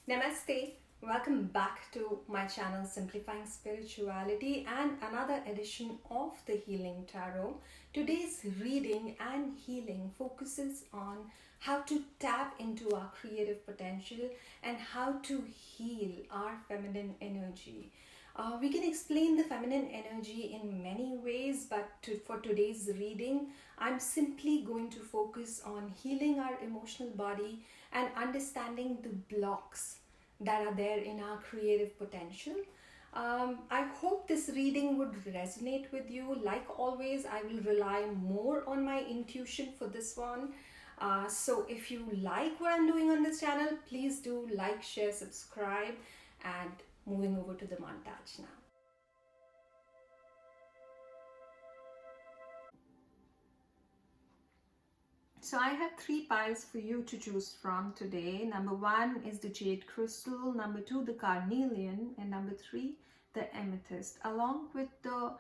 Namaste, welcome back to my channel Simplifying Spirituality and another edition of the Healing Tarot. Today's reading and healing focuses on how to tap into our creative potential and how to heal our feminine energy. We can explain the feminine energy in many ways, but for today's reading, I'm simply going to focus on healing our emotional body and understanding the blocks that are there in our creative potential. I hope this reading would resonate with you. Like always, I will rely more on my intuition for this one. So if you like what I'm doing on this channel, please do like, share, subscribe, and moving over to the montage now. So I have three piles for you to choose from today. Number one is the Jade crystal, number two the Carnelian, and number three the Amethyst. Along with the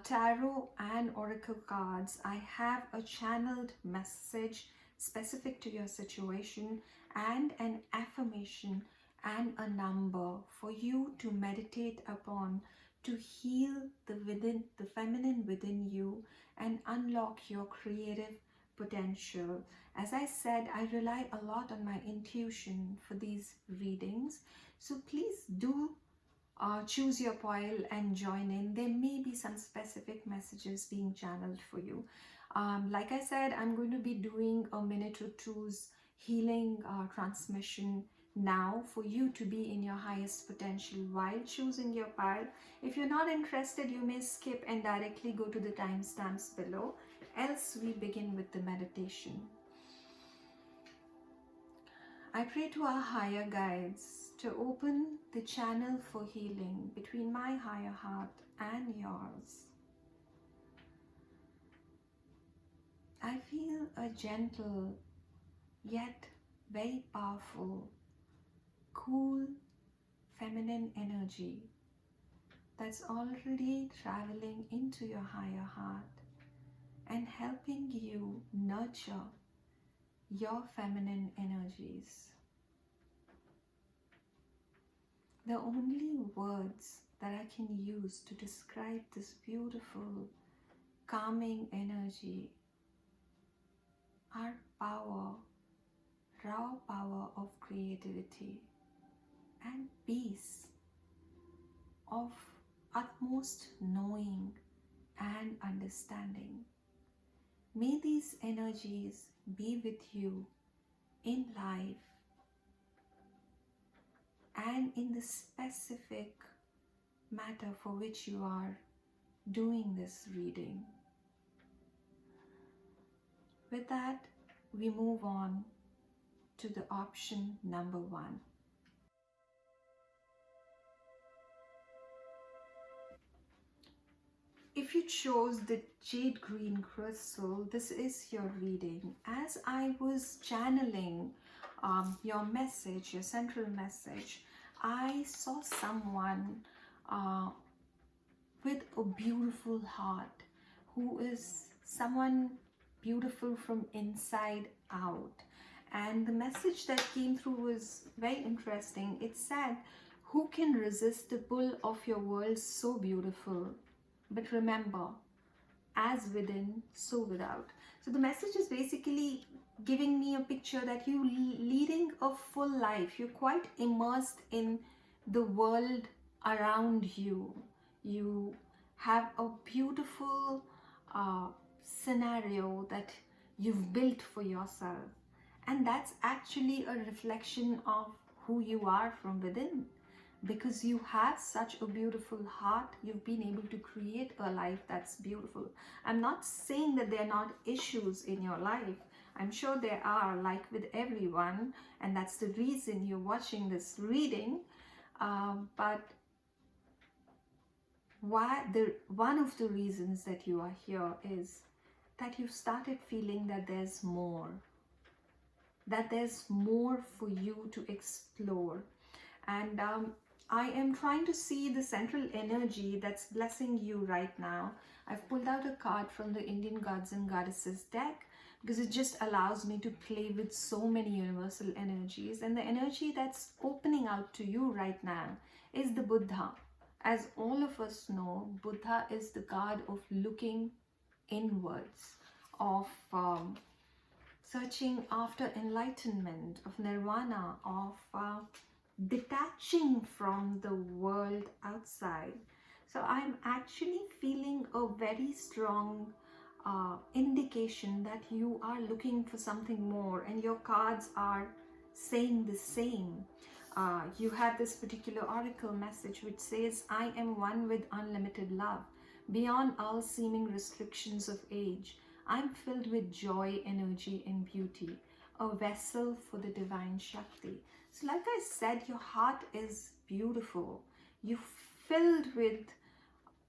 tarot and oracle cards, I have a channeled message specific to your situation and an affirmation and a number for you to meditate upon to heal the feminine within you and unlock your creative potential. As I said, I rely a lot on my intuition for these readings, so please do choose your pile and join in. There may be some specific messages being channeled for you. Like I said, I'm going to be doing a minute or two's healing transmission now for you to be in your highest potential while choosing your pile. If you're not interested, you may skip and directly go to the timestamps below. Else we begin with the meditation. I pray to our higher guides to open the channel for healing between my higher heart and yours. I feel a gentle yet very powerful, cool feminine energy that's already traveling into your higher heart and helping you nurture your feminine energies. The only words that I can use to describe this beautiful, calming energy are power, raw power of creativity and peace, of utmost knowing and understanding. May these energies be with you in life and in the specific matter for which you are doing this reading. With that, we move on to the option number one. If you chose the Jade Green crystal, this is your reading. As I was channeling your message, your central message, I saw someone with a beautiful heart, who is someone beautiful from inside out. And the message that came through was very interesting. It said, "Who can resist the pull of your world so beautiful? But remember, as within, so without." So the message is basically giving me a picture that you leading a full life. You're quite immersed in the world around you. You have a beautiful scenario that you've built for yourself. And that's actually a reflection of who you are from within. Because you have such a beautiful heart, you've been able to create a life that's beautiful. I'm not saying that there are not issues in your life. I'm sure there are, like with everyone, and that's the reason you're watching this reading. But one of the reasons that you are here is that you've started feeling that there's more. That there's more for you to explore. And I am trying to see the central energy that's blessing you right now. I've pulled out a card from the Indian Gods and Goddesses deck because it just allows me to play with so many universal energies. And the energy that's opening out to you right now is the Buddha. As all of us know, Buddha is the god of looking inwards, of searching after enlightenment, of nirvana, of detaching from the world outside. So I'm actually feeling a very strong indication that you are looking for something more, and your cards are saying the same. You have this particular oracle message which says, I am one with unlimited love, beyond all seeming restrictions of age. I'm filled with joy, energy, and beauty, a vessel for the divine Shakti. So like I said, your heart is beautiful. You're filled with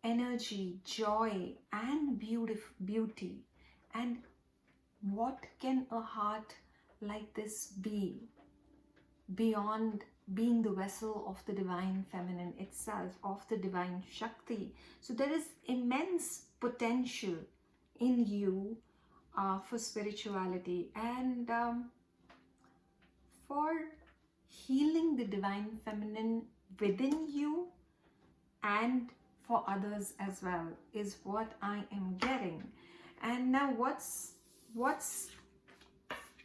energy, joy, and beauty. And what can a heart like this be beyond being the vessel of the divine feminine itself, of the divine Shakti? So there is immense potential in you for spirituality and for healing the divine feminine within you and for others as well, is what I am getting. And now what's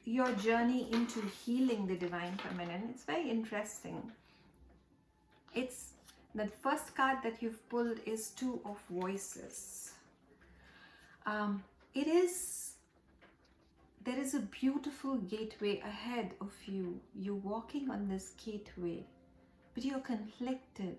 your journey into healing the divine feminine? It's very interesting. It's the first card that you've pulled is Two of Voices. There is a beautiful gateway ahead of you. You're walking on this gateway, but you're conflicted.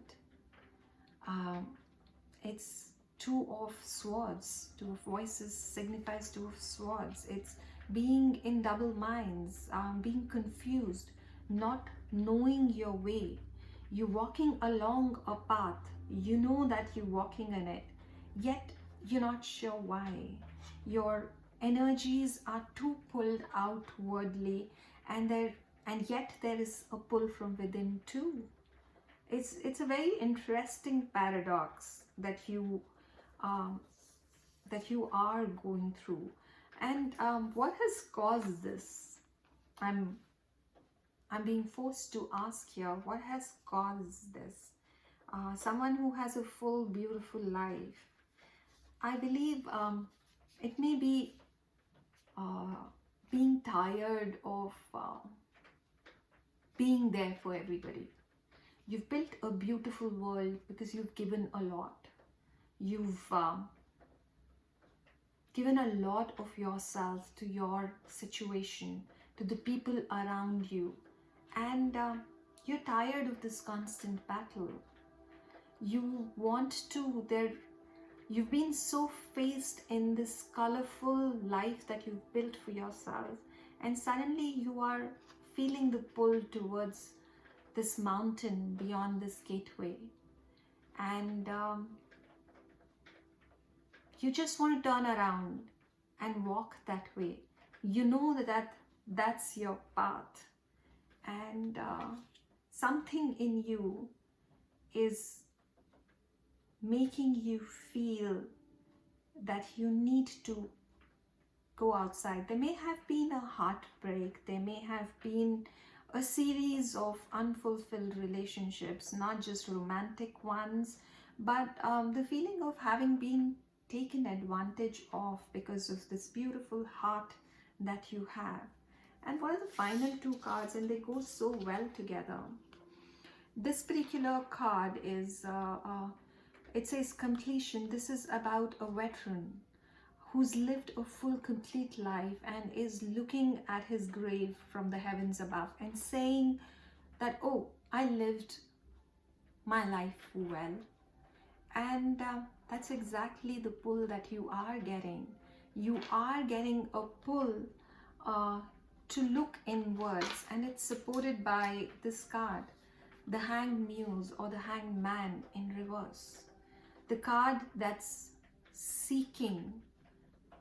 It's Two of Swords. Two of Voices signifies Two of Swords. It's being in double minds, being confused, not knowing your way. You're walking along a path. You know that you're walking in it, yet you're not sure why. Your energies are too pulled outwardly, and yet there is a pull from within too. It's a very interesting paradox that you are going through. And what has caused this? I'm being forced to ask here, what has caused this? Someone who has a full, beautiful life. I believe it may be being tired of being there for everybody. You've built a beautiful world because you've given a lot. You've given a lot of yourself to your situation, to the people around you. And you're tired of this constant battle. You want to, you've been so faced in this colorful life that you've built for yourself, and suddenly you are feeling the pull towards this mountain beyond this gateway, and you just want to turn around and walk that way. You know that's your path, and something in you is making you feel that you need to go outside. There may have been a heartbreak, there may have been a series of unfulfilled relationships, not just romantic ones, but the feeling of having been taken advantage of because of this beautiful heart that you have. And what are the final two cards? And they go so well together. This particular card is it says completion. This is about a veteran who's lived a full, complete life and is looking at his grave from the heavens above and saying that, oh, I lived my life well. And that's exactly the pull that you are getting. You are getting a pull to look inwards, and it's supported by this card, the Hanged Muse or the Hanged Man in reverse. The card that's seeking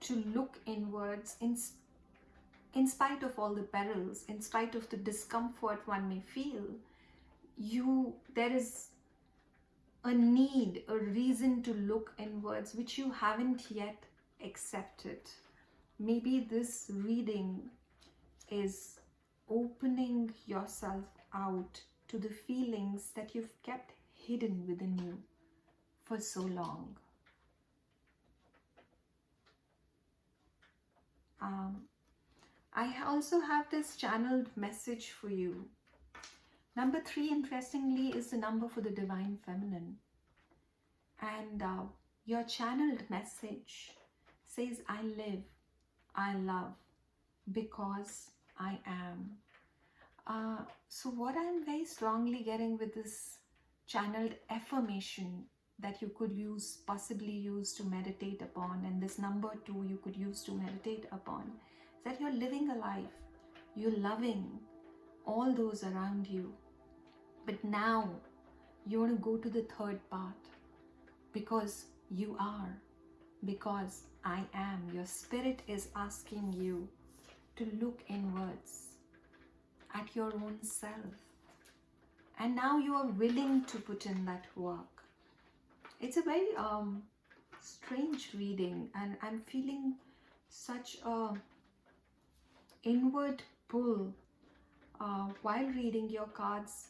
to look inwards in spite of all the perils, in spite of the discomfort one may feel. There is a need, a reason to look inwards which you haven't yet accepted. maybe this reading is opening yourself out to the feelings that you've kept hidden within you for so long. I also have this channeled message for you. Number 3, interestingly, is the number for the divine feminine. And your channeled message says, I live, I love, because I am. So what I'm very strongly getting with this channeled affirmation that you could use, possibly use to meditate upon, and this number 2 you could use to meditate upon, is that you're living a life, you're loving all those around you. But now you want to go to the third part, because you are, because I am. Your spirit is asking you to look inwards at your own self. And now you are willing to put in that work. It's a very strange reading, and I'm feeling such a inward pull while reading your cards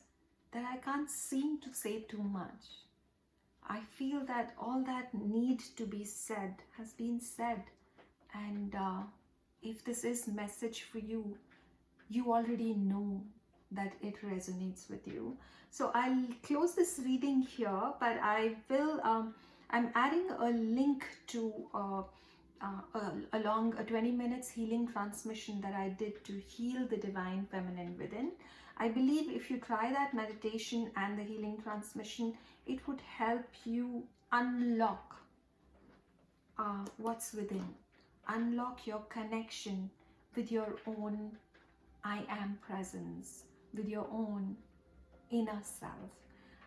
that I can't seem to say too much. I feel that all that need to be said has been said, and if this is message for you, you already know that it resonates with you. So I'll close this reading here, but I will I'm adding a link to along a 20 minutes healing transmission that I did to heal the divine feminine within. I believe if you try that meditation and the healing transmission, it would help you unlock what's within, unlock your connection with your own I am presence, with your own inner self.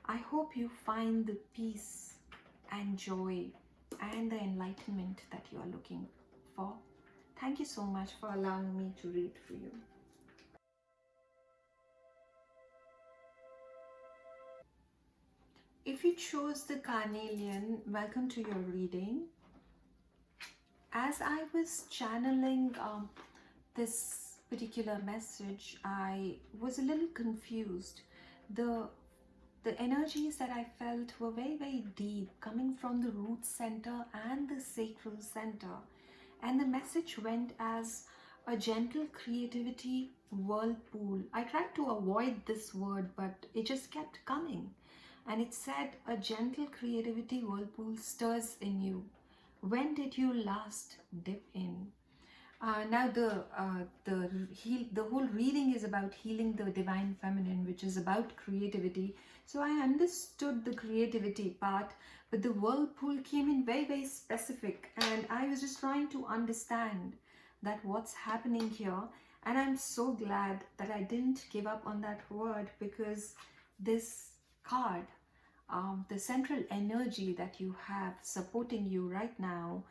I hope you find the peace and joy and the enlightenment that you are looking for. Thank you so much for allowing me to read for you. If you chose the Carnelian, welcome to your reading. As I was channeling this particular message, I was a little confused. The energies that I felt were very, very deep, coming from the root center and the sacral center. And the message went as a gentle creativity whirlpool. I tried to avoid this word, but it just kept coming. And it said, a gentle creativity whirlpool stirs in you. When did you last dip in? Now the whole reading is about healing the divine feminine, which is about creativity. So I understood the creativity part, but the whirlpool came in very, very specific, and I was just trying to understand that what's happening here. And I'm so glad that I didn't give up on that word, because this card, the central energy that you have supporting you right now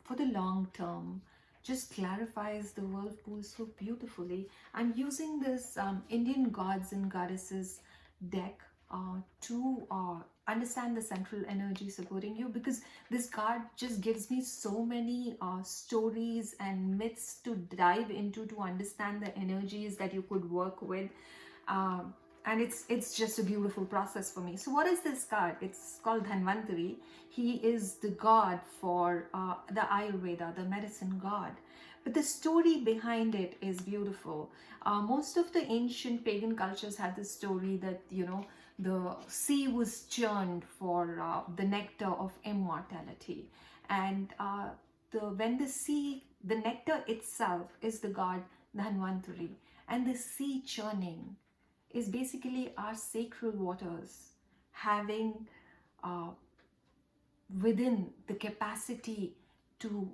for the long term, just clarifies the whirlpool so beautifully. I'm using this Indian gods and goddesses deck to understand the central energy supporting you, because this card just gives me so many stories and myths to dive into to understand the energies that you could work with. And it's just a beautiful process for me. So what is this card? It's called Dhanvantari. He is the god for the Ayurveda, the medicine god. But the story behind it is beautiful. Most of the ancient pagan cultures had this story that, you know, the sea was churned for the nectar of immortality. And when the nectar itself is the god Dhanvantari. And the sea churning is basically our sacral waters having within the capacity to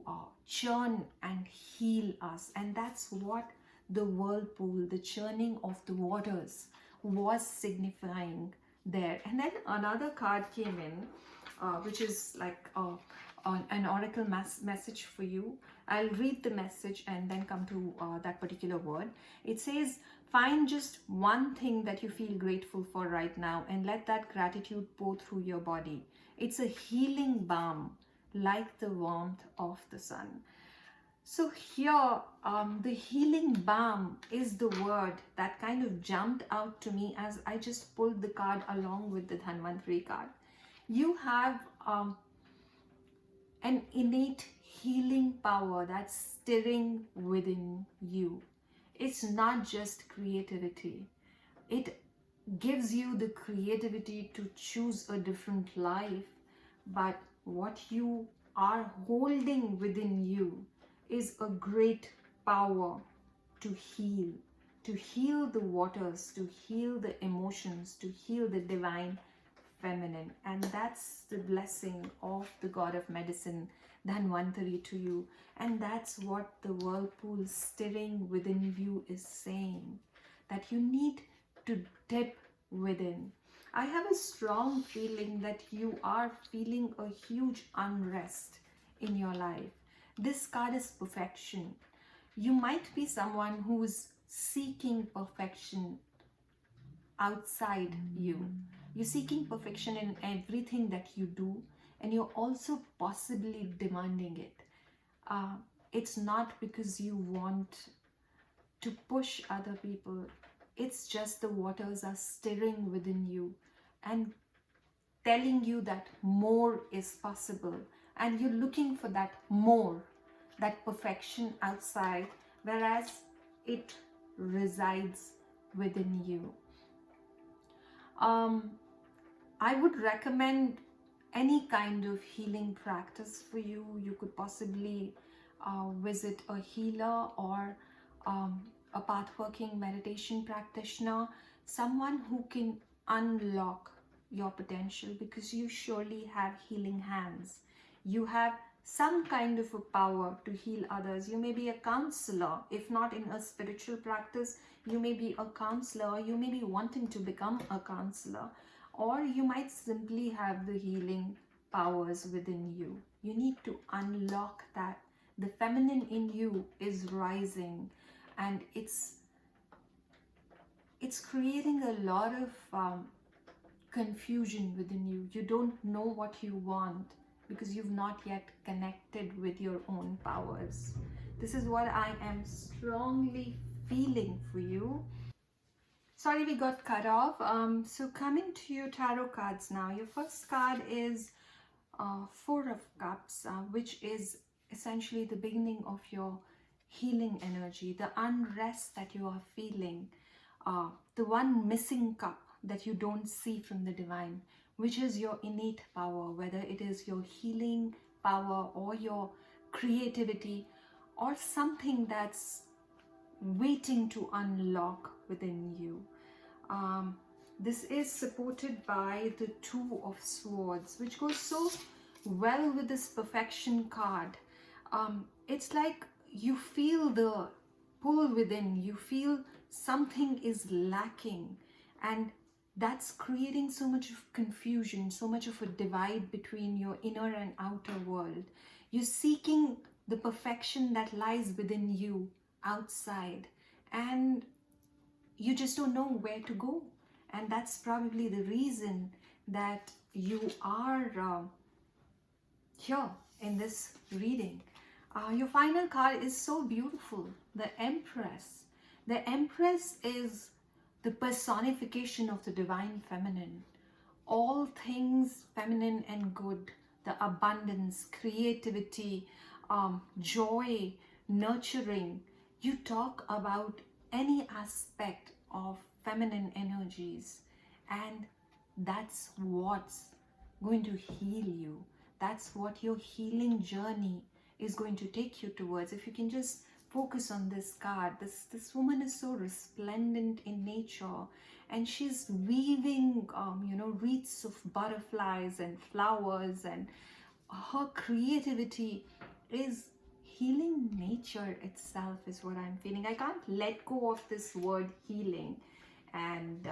churn and heal us. And that's what the whirlpool, the churning of the waters, was signifying there. And then another card came in, which is like an oracle message for you. I'll read the message and then come to that particular word. It says, find just one thing that you feel grateful for right now and let that gratitude pour through your body. It's a healing balm, like the warmth of the sun. So here, the healing balm is the word that kind of jumped out to me as I just pulled the card along with the Dhanvantari card. You have an innate healing power that's stirring within you. It's not just creativity. It gives you the creativity to choose a different life, but what you are holding within you is a great power to heal the waters, to heal the emotions, to heal the divine feminine. And that's the blessing of the god of medicine, Dhanvantari, to you. And that's what the whirlpool stirring within you is saying, that you need to dip within. I have a strong feeling that you are feeling a huge unrest in your life. This card is perfection. You might be someone who's seeking perfection outside you. You're seeking perfection in everything that you do, and you're also possibly demanding it. It's not because you want to push other people. It's just the waters are stirring within you and telling you that more is possible. And you're looking for that more, that perfection outside, whereas it resides within you. I would recommend any kind of healing practice for you. You could possibly visit a healer or a pathworking meditation practitioner, someone who can unlock your potential, because you surely have healing hands. You have some kind of a power to heal others. You may be a counselor, if not in a spiritual practice, you may be a counselor, you may be wanting to become a counselor, or you might simply have the healing powers within you. You need to unlock that. The feminine in you is rising, and it's creating a lot of confusion within you. You don't know what you want because you've not yet connected with your own powers. This is what I am strongly feeling for you. Sorry, we got cut off. So coming to your tarot cards now. Your first card is Four of Cups, which is essentially the beginning of your healing energy, the unrest that you are feeling, the one missing cup that you don't see from the divine, which is your innate power, whether it is your healing power or your creativity or something that's waiting to unlock within you. This is supported by the Two of Swords, which goes so well with this perfection card. It's like you feel the pull within, you feel something is lacking, and that's creating so much of confusion, so much of a divide between your inner and outer world. You're seeking the perfection that lies within you outside, and you just don't know where to go. And that's probably the reason that you are here in this reading. Your final card is so beautiful, the Empress. The Empress is the personification of the divine feminine. All things feminine and good, the abundance, creativity, joy, nurturing. You talk about any aspect of feminine energies, and that's what's going to heal you. That's what your healing journey is going to take you towards. If you can just focus on this card, this woman is so resplendent in nature, and she's weaving wreaths of butterflies and flowers, and her creativity is healing nature itself, is what I'm feeling. I can't let go of this word healing, and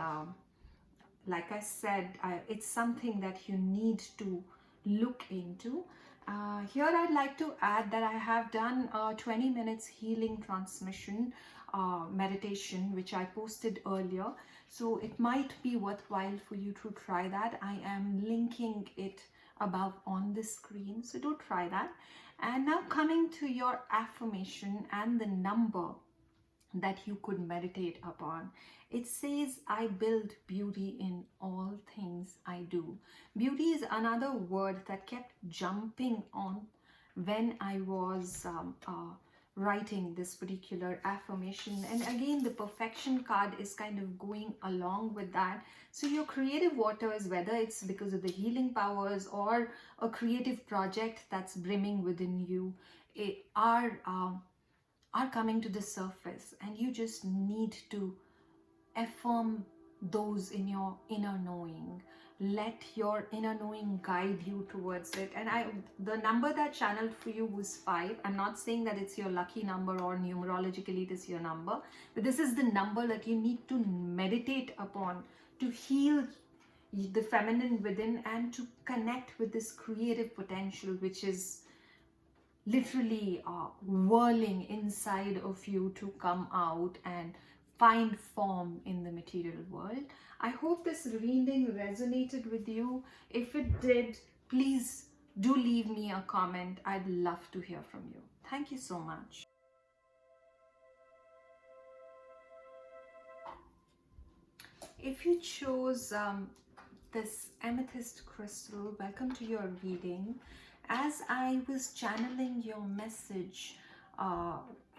like I said, it's something that you need to look into. Here I'd like to add that I have done a 20 minutes healing transmission meditation, which I posted earlier, so it might be worthwhile for you to try that. I am linking it above on the screen, so do try that. And now coming to your affirmation and the number that you could meditate upon. It says, I build beauty in all things I do. Beauty is another word that kept jumping on when I was writing this particular affirmation. And again, the perfection card is kind of going along with that. So your creative waters, whether it's because of the healing powers or a creative project that's brimming within you, are coming to the surface, and you just need to affirm those in your inner knowing. Let your inner knowing guide you towards it. And the number that channeled for you was 5. I'm not saying that it's your lucky number or numerologically it is your number, but this is the number that you need to meditate upon to heal the feminine within and to connect with this creative potential which is literally whirling inside of you to come out and find form in the material world. I hope this reading resonated with you. If it did, please do leave me a comment. I'd love to hear from you. Thank you so much. If you chose this amethyst crystal, welcome to your reading. As I was channeling your message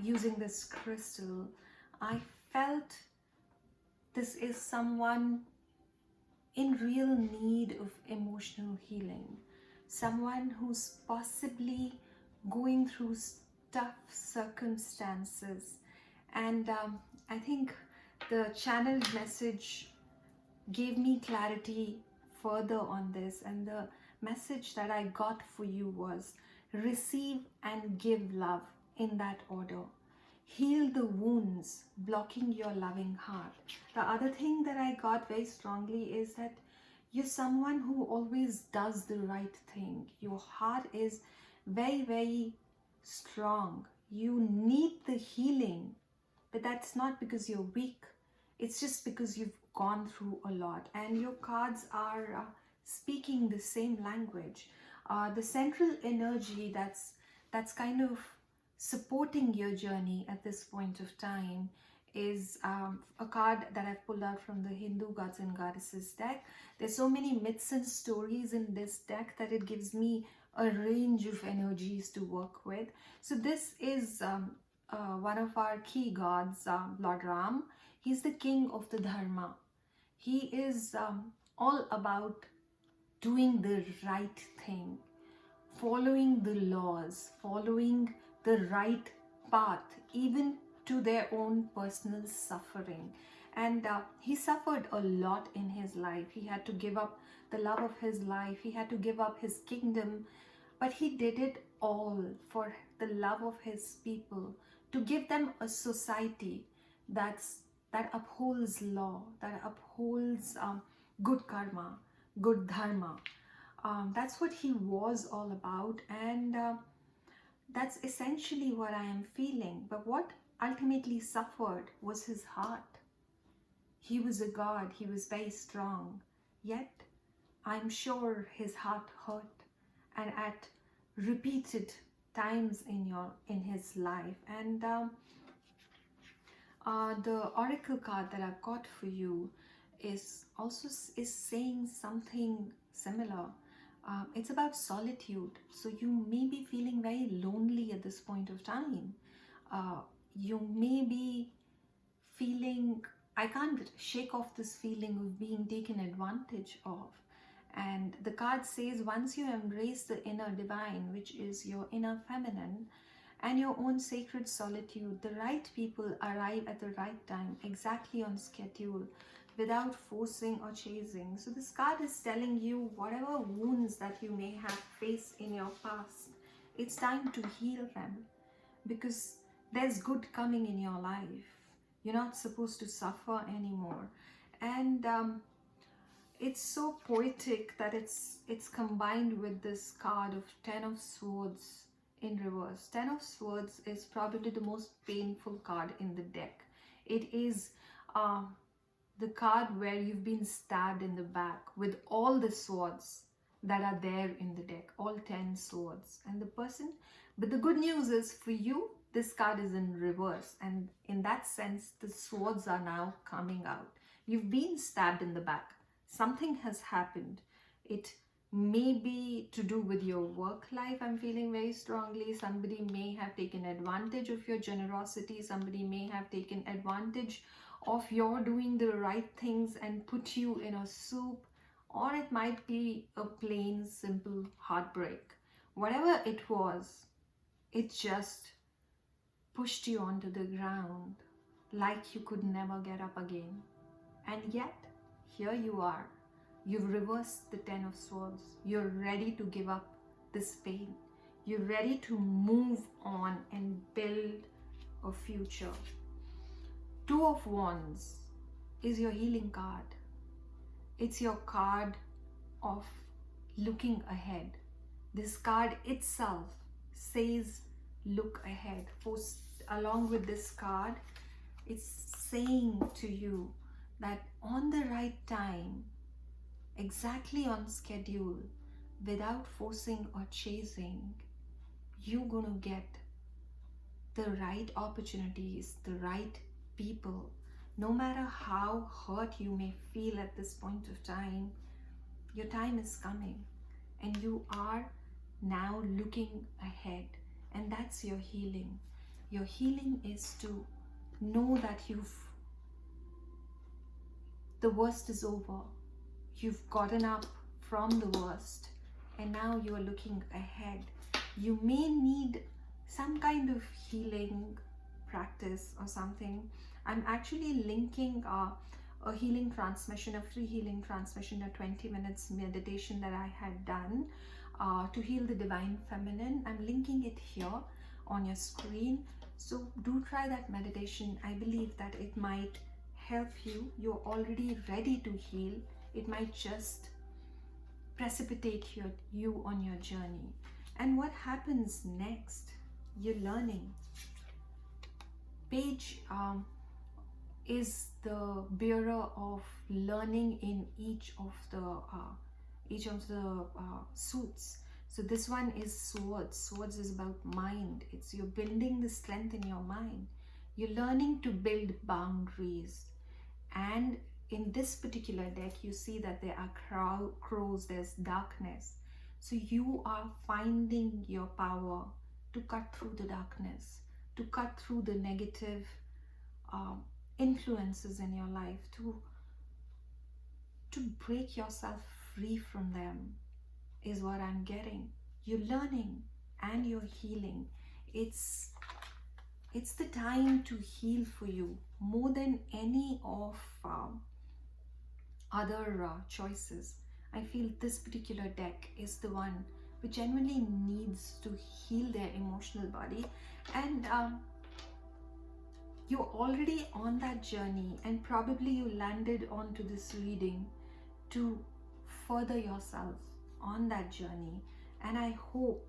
using this crystal, I felt this is someone in real need of emotional healing, someone who's possibly going through tough circumstances. And I think the channeled message gave me clarity further on this, and the message that I got for you was receive and give love in that order. Heal the wounds blocking your loving heart. The other thing that I got very strongly is that you're someone who always does the right thing. Your heart is very, very strong. You need the healing, but that's not because you're weak. It's just because you've gone through a lot, and your cards are speaking the same language. The central energy that's kind of supporting your journey at this point of time is a card that I've pulled out from the Hindu Gods and Goddesses deck. There's so many myths and stories in this deck that it gives me a range of energies to work with. So this is one of our key gods, Lord Ram. He's the king of the Dharma. He is all about doing the right thing, following the laws, following the right path, even to their own personal suffering. And he suffered a lot in his life. He had to give up the love of his life. He had to give up his kingdom. But he did it all for the love of his people, to give them a society that upholds law, that upholds good karma, good dharma. That's what he was all about, and that's essentially what I am feeling. But what ultimately suffered was his heart. He was a god, he was very strong, yet I'm sure his heart hurt, and at repeated times in his life. And the oracle card that I've got for you is saying something similar. It's about solitude. So you may be feeling very lonely at this point of time. You may be feeling, I can't shake off this feeling of being taken advantage of. And the card says, once you embrace the inner divine, which is your inner feminine, and your own sacred solitude, the right people arrive at the right time, exactly on schedule, without forcing or chasing. So this card is telling you whatever wounds that you may have faced in your past, it's time to heal them, because there's good coming in your life. You're not supposed to suffer anymore. And it's so poetic that it's combined with this card of 10 of Swords in reverse. 10 of Swords is probably the most painful card in the deck. It is the card where you've been stabbed in the back with all the swords that are there in the deck, all 10 swords. And the person, but the good news is for you, this card is in reverse, and in that sense the swords are now coming out. You've been stabbed in the back, something has happened. It may be to do with your work life, I'm feeling very strongly. Somebody may have taken advantage of your generosity, somebody may have taken advantage of your doing the right things and put you in a soup, or it might be a plain simple heartbreak. Whatever it was, it just pushed you onto the ground like you could never get up again. And yet, here you are. You've reversed the 10 of swords. You're ready to give up this pain. You're ready to move on and build a future. 2 of Wands is your healing card. It's your card of looking ahead. This card itself says look ahead. Along with this card, it's saying to you that on the right time, exactly on schedule, without forcing or chasing, you're gonna get the right opportunities, the right people. No matter how hurt you may feel at this point of time, your time is coming and you are now looking ahead, and that's your healing. Your healing is to know that the worst is over. You've gotten up from the worst and now you are looking ahead. You may need some kind of healing practice or something. I'm actually linking a healing transmission, a free healing transmission, a 20 minutes meditation that I had done to heal the divine feminine. I'm linking it here on your screen. So do try that meditation. I believe that it might help you. You're already ready to heal. It might just precipitate you on your journey. And what happens next? You're learning. Page is the bearer of learning in each of the suits. So this one is swords. Swords is about mind. It's you're building the strength in your mind. You're learning to build boundaries. And in this particular deck, you see that there are crows, there's darkness. So you are finding your power to cut through the darkness, to cut through the negative influences in your life, to break yourself free from them, is what I'm getting. You're learning and you're healing. It's the time to heal for you more than any of other choices. I feel this particular deck is the one which genuinely needs to heal their emotional body, and you're already on that journey, and probably you landed onto this reading to further yourself on that journey. And I hope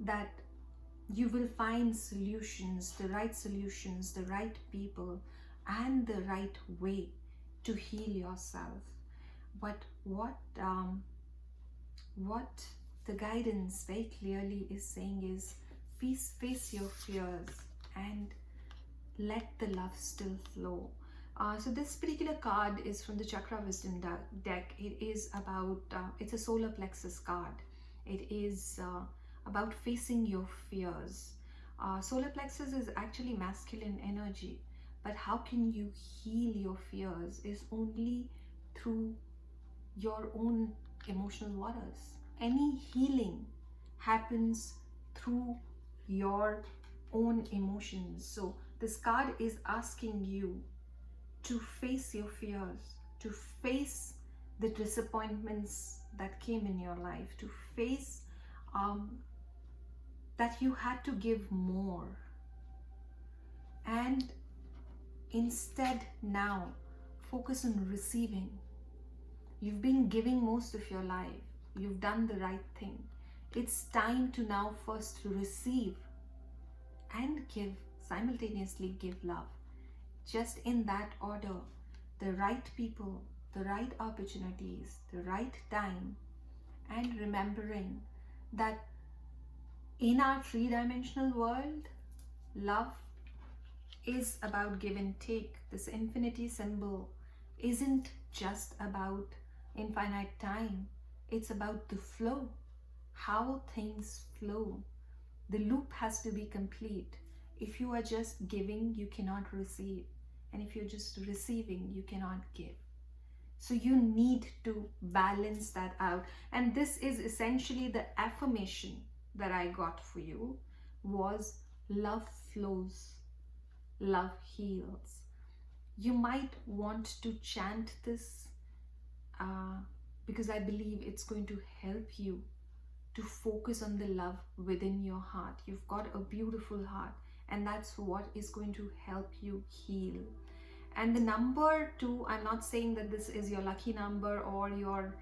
that you will find solutions, the right people, and the right way to heal yourself. But what the guidance very clearly is saying is face your fears and let the love still flow. So this particular card is from the Chakra Wisdom deck. It is about, it's a solar plexus card. It is about facing your fears. Solar plexus is actually masculine energy, but how can you heal your fears is only through your own emotional waters. Any healing happens through your own emotions. So this card is asking you to face your fears, to face the disappointments that came in your life, to face that you had to give more, and instead now focus on receiving. You've been giving most of your life. You've done the right thing. It's time to now first receive and give, simultaneously give love. Just in that order, the right people, the right opportunities, the right time, and remembering that in our three-dimensional world, love is about give and take. This infinity symbol isn't just about infinite time. It's about the flow, how things flow. The loop has to be complete. If you are just giving, you cannot receive. And if you're just receiving, you cannot give. So you need to balance that out. And this is essentially the affirmation that I got for you was love flows, love heals. You might want to chant this because I believe it's going to help you to focus on the love within your heart. You've got a beautiful heart, and that's what is going to help you heal. And the number 2, I'm not saying that this is your lucky number or your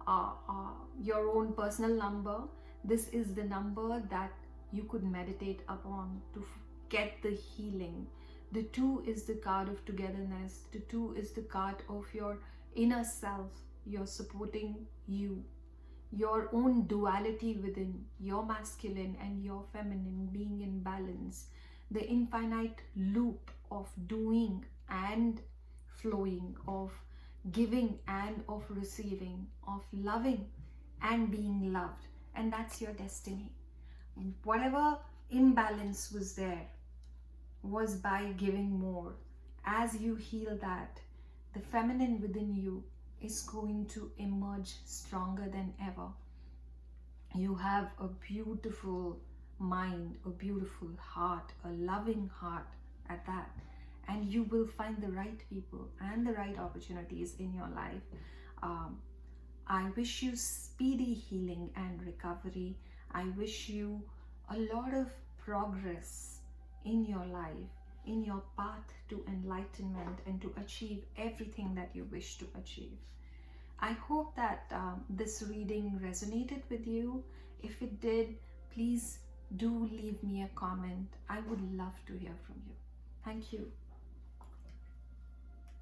own personal number. This is the number that you could meditate upon to get the healing. The 2 is the card of togetherness. The 2 is the card of your inner self. You're supporting you, your own duality within, your masculine and your feminine being in balance. The infinite loop of doing and flowing, of giving and of receiving, of loving and being loved. And that's your destiny. Whatever imbalance was there was by giving more. As you heal that, the feminine within you is going to emerge stronger than ever. You have a beautiful mind, a beautiful heart, a loving heart at that. And you will find the right people and the right opportunities in your life. I wish you speedy healing and recovery. I wish you a lot of progress in your life, in your path to enlightenment and to achieve everything that you wish to achieve. I hope that this reading resonated with you. If it did, please do leave me a comment. I would love to hear from you. Thank you.